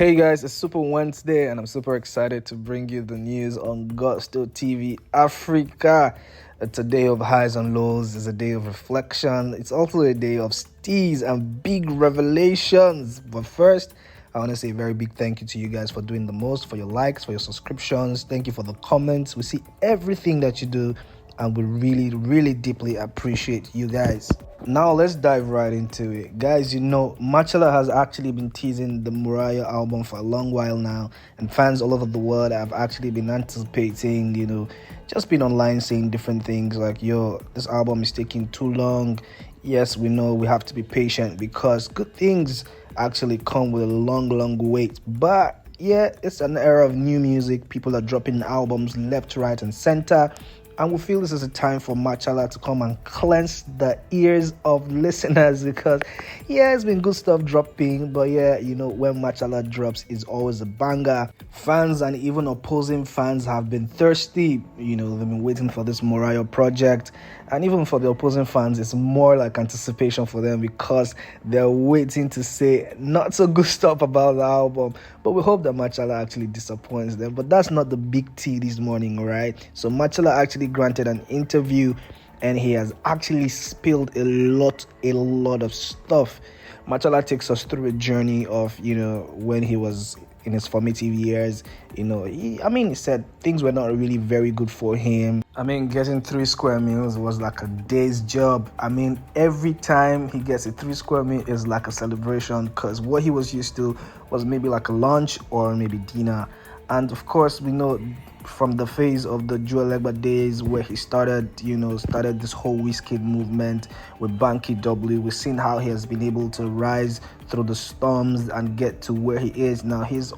Hey guys, it's Super Wednesday and I'm super excited to bring you the news on Gusto TV Africa. It's a day of highs and lows, it's a day of reflection, it's also a day of steez and big revelations. But first, I want to say a very big thank you to you guys for doing the most, for your likes, for your subscriptions. Thank you for the comments. We see everything that you do and we really deeply appreciate you guys. Now let's dive right into it. Guys, Machala has actually been teasing the Mariah album for a long while now, and fans all over the world have actually been anticipating, just been online saying different things like, yo, this album is taking too long. Yes, we know we have to be patient because good things actually come with a long wait. But yeah, it's an era of new music. People are dropping albums left, right, and center. And we feel this is a time for Machala to come and cleanse the ears of listeners because, yeah, it's been good stuff dropping. But yeah, when Machala drops, it's always a banger. Fans and even opposing fans have been thirsty. They've been waiting for this Mariah project. And even for the opposing fans, it's more like anticipation for them because they're waiting to say not so good stuff about the album. But we hope that Machala actually disappoints them. But that's not the big tea this morning, right? So Machala actually granted an interview and he has actually spilled a lot of stuff. Machala takes us through a journey of, when he was in his formative years. He said things were not really very good for him. Getting 3 square meals was like a day's job. Every time he gets a 3 square meal is like a celebration because what he was used to was maybe like a lunch or maybe dinner. And of course, we know from the phase of the Joe Legba days where he started this whole Wizkid movement with Banky W. We've seen how he has been able to rise through the storms and get to where he is now. He's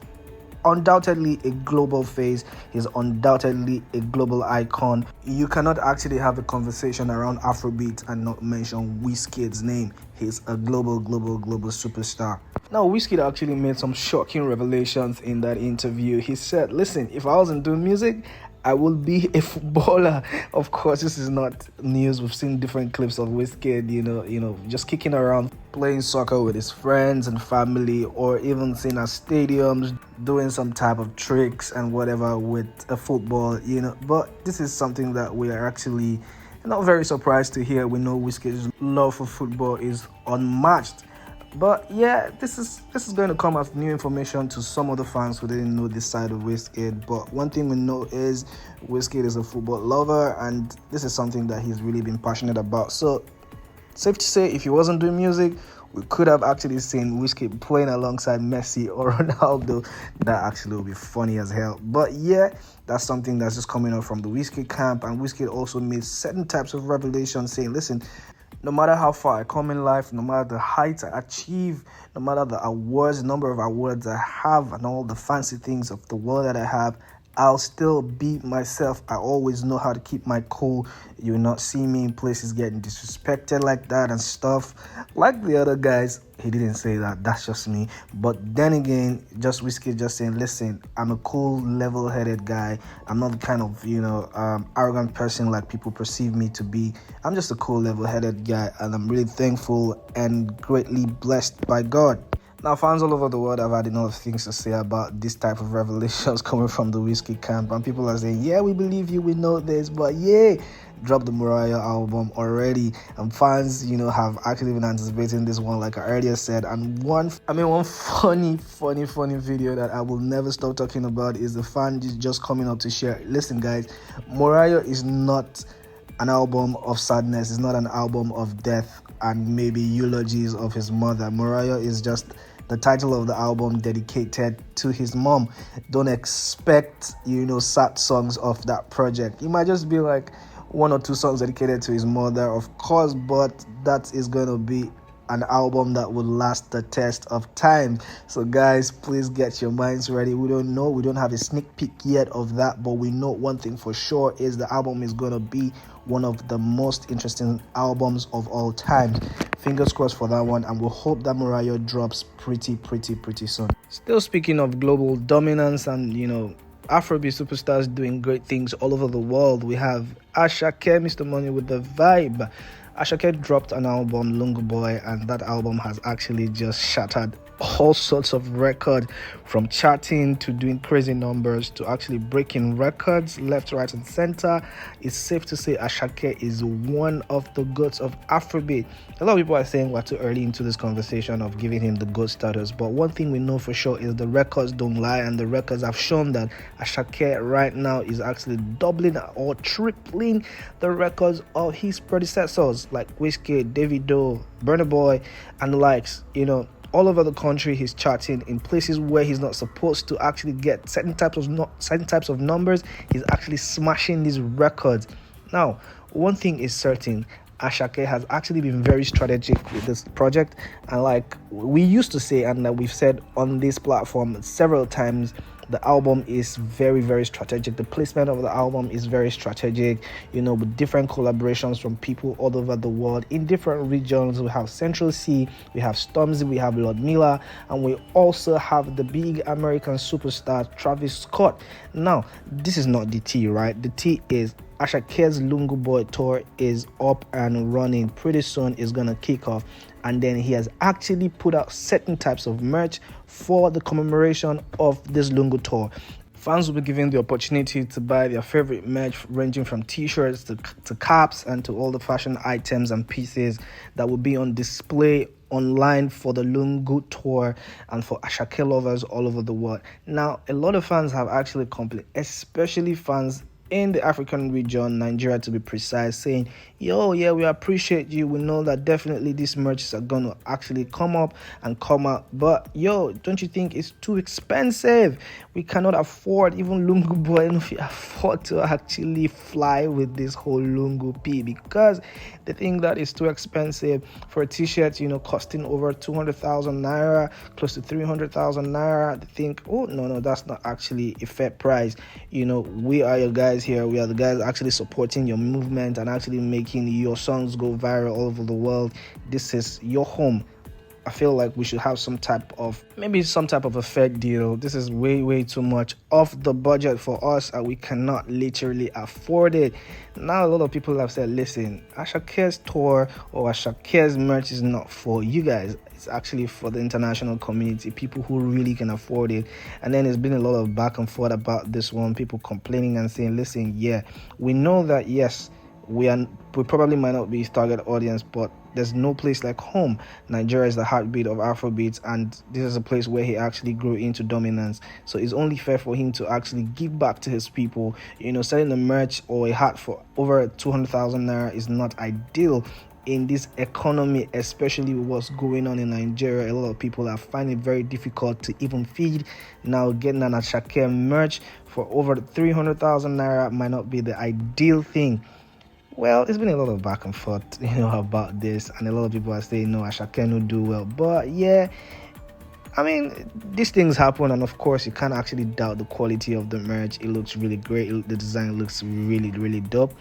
undoubtedly a global face. He's undoubtedly a global icon. You cannot actually have a conversation around Afrobeat and not mention Wizkid's name. He's a global superstar. Now, Wizkid actually made some shocking revelations in that interview. He said, listen, if I wasn't doing music, I will be a footballer. Of course, this is not news. We've seen different clips of Wizkid, just kicking around, playing soccer with his friends and family, or even seen at stadiums doing some type of tricks and whatever with a football, But this is something that we are actually not very surprised to hear. We know Wizkid's love for football is unmatched. But yeah, this is going to come as new information to some of the fans who didn't know this side of Wizkid. But one thing we know is Wizkid is a football lover, and this is something that he's really been passionate about. So safe to say, if he wasn't doing music, we could have actually seen Wizkid playing alongside Messi or Ronaldo. That actually would be funny as hell. But yeah, that's something that's just coming up from the Wizkid camp. And Wizkid also made certain types of revelations saying, listen, no matter how far I come in life, no matter the heights I achieve, no matter the awards, the number of awards I have, and all the fancy things of the world that I have, I'll still be myself. I always know how to keep my cool. You will not see me in places getting disrespected like that and stuff. Like the other guys, he didn't say that. That's just me. But then again, just Wizkid just saying, listen, I'm a cool, level-headed guy. I'm not the kind of, arrogant person like people perceive me to be. I'm just a cool, level-headed guy. And I'm really thankful and greatly blessed by God. Now, fans all over the world have had enough things to say about this type of revelations coming from the Wizkid camp. And people are saying, yeah, we believe you, we know this, but yeah, drop the Mariah album already. And fans, have actually been anticipating this one, like I earlier said. And one funny video that I will never stop talking about is the fan just coming up to share. Listen, guys, Mariah is not an album of sadness. It's not an album of death and maybe eulogies of his mother. Mariah is just the title of the album dedicated to his mom. Don't expect, sad songs of that project. It might just be like 1 or 2 songs dedicated to his mother, of course, but that is going to be an album that will last the test of time. So guys, please get your minds ready. We don't know. We don't have a sneak peek yet of that, but we know one thing for sure is the album is going to be one of the most interesting albums of all time. Fingers crossed for that one, and we'll hope that Mariah drops pretty soon. Still speaking of global dominance and, Afrobeat superstars doing great things all over the world, we have Asake, Mr. Money with the Vibe. Asake dropped an album, Lungu Boy, and that album has actually just shattered all sorts of records, from charting to doing crazy numbers to actually breaking records left, right, and center. It's safe to say Asake is one of the goats of Afrobeat. A lot of people are saying we're too early into this conversation of giving him the GOAT status, but one thing we know for sure is the records don't lie, and the records have shown that Asake right now is actually doubling or tripling the records of his predecessors like Wizkid, Davido, Burna Boy, and the likes. All over the country, he's charting in places where he's not supposed to actually get certain types of numbers. He's actually smashing these records. Now, one thing is certain. Asake has actually been very strategic with this project, and like we used to say, and that we've said on this platform several times, the album is very, very strategic. The placement of the album is very strategic, with different collaborations from people all over the world in different regions. We have Central C, we have Stormzy, we have Lord Miller, and we also have the big American superstar Travis Scott. Now, this is not the tea, right? The tea is Ashake's Lungu Boy tour is up and running. Pretty soon it's gonna kick off, and then he has actually put out certain types of merch for the commemoration of this Lungu tour. Fans will be given the opportunity to buy their favorite merch, ranging from t-shirts to caps and to all the fashion items and pieces that will be on display online for the Lungu tour and for Asake lovers all over the world. Now, a lot of fans have actually complained, especially fans in the African region, Nigeria to be precise, saying, yeah, we appreciate you. We know that definitely these merches are going to actually come up and come out. But, don't you think it's too expensive? We cannot afford, even Lungu Boy, if we afford to actually fly with this whole Lungu P, because they think that it's too expensive for a t-shirt, costing over 200,000 naira, close to 300,000 naira. They think, oh, no, that's not actually a fair price. We are your guys here. We are the guys actually supporting your movement and actually making your songs go viral all over the world. This is your home. I feel like we should have some type of a fair deal. This is way too much off the budget for us, and we cannot literally afford it. Now, a lot of people have said, listen, Ashake's tour or Ashake's merch is not for you guys. It's actually for the international community, people who really can afford it. And then there's been a lot of back and forth about this one, people complaining and saying, listen, we know that, yes, we probably might not be his target audience, but there's no place like home. Nigeria is the heartbeat of Afrobeats, and this is a place where he actually grew into dominance. So it's only fair for him to actually give back to his people. Selling a merch or a hat for over 200,000 naira is not ideal in this economy, especially with what's going on in Nigeria. A lot of people are finding it very difficult to even feed. Now, getting an Asake merch for over 300,000 naira might not be the ideal thing. Well, it's been a lot of back and forth, about this, and a lot of people are saying, no, Asake will do well. But these things happen, and of course, you can't actually doubt the quality of the merch. It looks really great. The design looks really, really dope.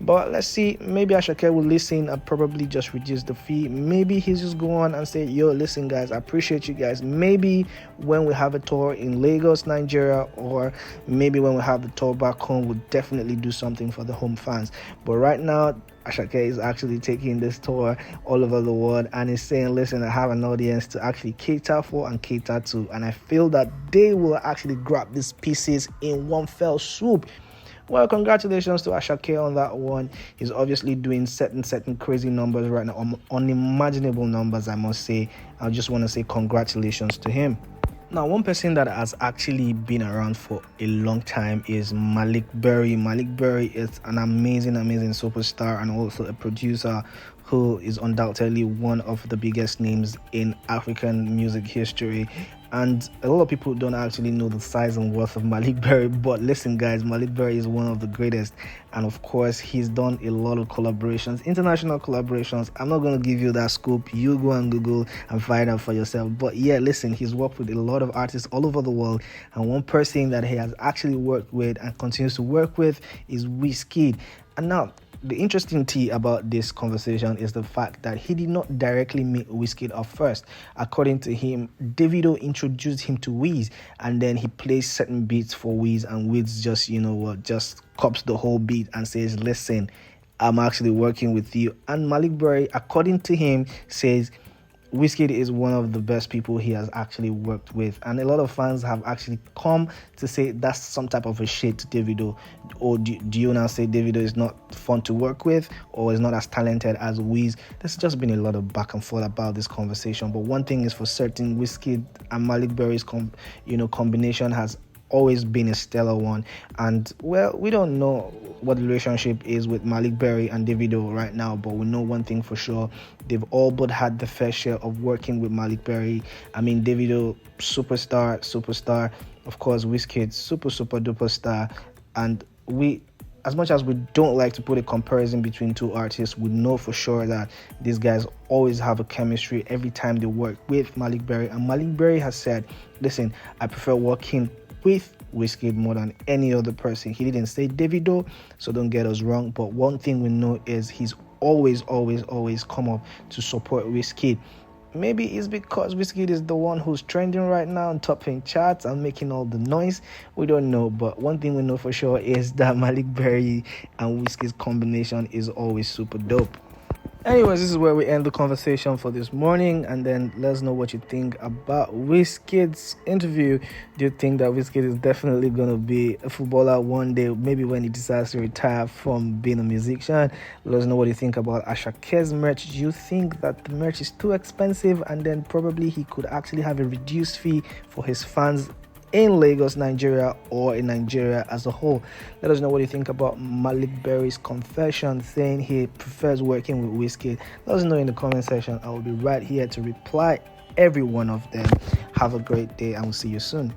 But let's see, maybe Asake will listen and probably just reduce the fee. Maybe he'll just go on and say, listen guys, I appreciate you guys. Maybe when we have a tour in Lagos, Nigeria, or maybe when we have the tour back home, we'll definitely do something for the home fans. But right now, Asake is actually taking this tour all over the world and is saying, listen, I have an audience to actually cater for and cater to, and I feel that they will actually grab these pieces in one fell swoop. Well, congratulations to Asake on that one. He's obviously doing certain crazy numbers right now, unimaginable numbers, I must say. I just want to say congratulations to him. Now, one person that has actually been around for a long time is Maleek Berry. Maleek Berry is an amazing superstar and also a producer who is undoubtedly one of the biggest names in African music history. And a lot of people don't actually know the size and worth of Maleek Berry. But listen, guys, Maleek Berry is one of the greatest. And of course, he's done a lot of collaborations, international collaborations. I'm not going to give you that scoop. You go and Google and find out for yourself. But listen, he's worked with a lot of artists all over the world. And one person that he has actually worked with and continues to work with is Wizkid. And now, the interesting thing about this conversation is the fact that he did not directly meet Wizkid at first. According to him, Davido introduced him to Wiz, and then he plays certain beats for Wiz, and Wiz just, just cops the whole beat and says, listen, I'm actually working with you. And Maleek Berry, according to him, says, Wizkid is one of the best people he has actually worked with, and a lot of fans have actually come to say that's some type of a shade to Davido. Or do you now say Davido is not fun to work with, or is not as talented as Wiz? There's just been a lot of back and forth about this conversation, but one thing is for certain: Wizkid and Maleek Berry's combination has always been a stellar one. And well, we don't know what the relationship is with Maleek Berry and Davido right now, but we know one thing for sure: they've all but had the fair share of working with Maleek Berry. I mean, Davido, superstar. Of course, Wizkid, super duper star. And we, as much as we don't like to put a comparison between two artists, we know for sure that these guys always have a chemistry every time they work with Maleek Berry. And Maleek Berry has said, listen, I prefer working with Wizkid more than any other person. He didn't say Davido, so don't get us wrong. But one thing we know is he's always come up to support Wizkid. Maybe it's because Wizkid is the one who's trending right now and topping charts and making all the noise. We don't know, but one thing we know for sure is that Maleek Berry and Wizkid's combination is always super dope. Anyways, this is where we end the conversation for this morning, and then let us know what you think about Wizkid's interview. Do you think that Wizkid is definitely going to be a footballer one day, maybe when he decides to retire from being a musician? Let us know what you think about Asake's merch. Do you think that the merch is too expensive, and then probably he could actually have a reduced fee for his fans in Lagos, Nigeria, or in Nigeria as a whole? Let us know what you think about Maleek Berry's confession saying he prefers working with Wizkid. Let us know in the comment section. I will be right here to reply every one of them. Have a great day, and we'll see you soon.